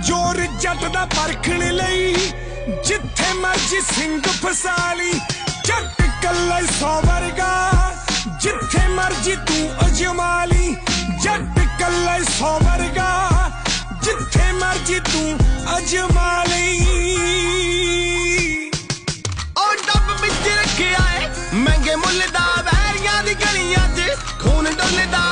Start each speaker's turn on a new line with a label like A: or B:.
A: जोर जट दा परखण लई जिथे मर्जी सिंह फसा ली। जट कल्ला 100 वर्गा जिथे मर्जी तू अजमा ली। जट कल्ला 100 वर्गा जिथे मर्जी तू अजमा ली। ओ डब विच रखिया है महंगे मुल दा वैरियां दी गलियां च खून डुलदा।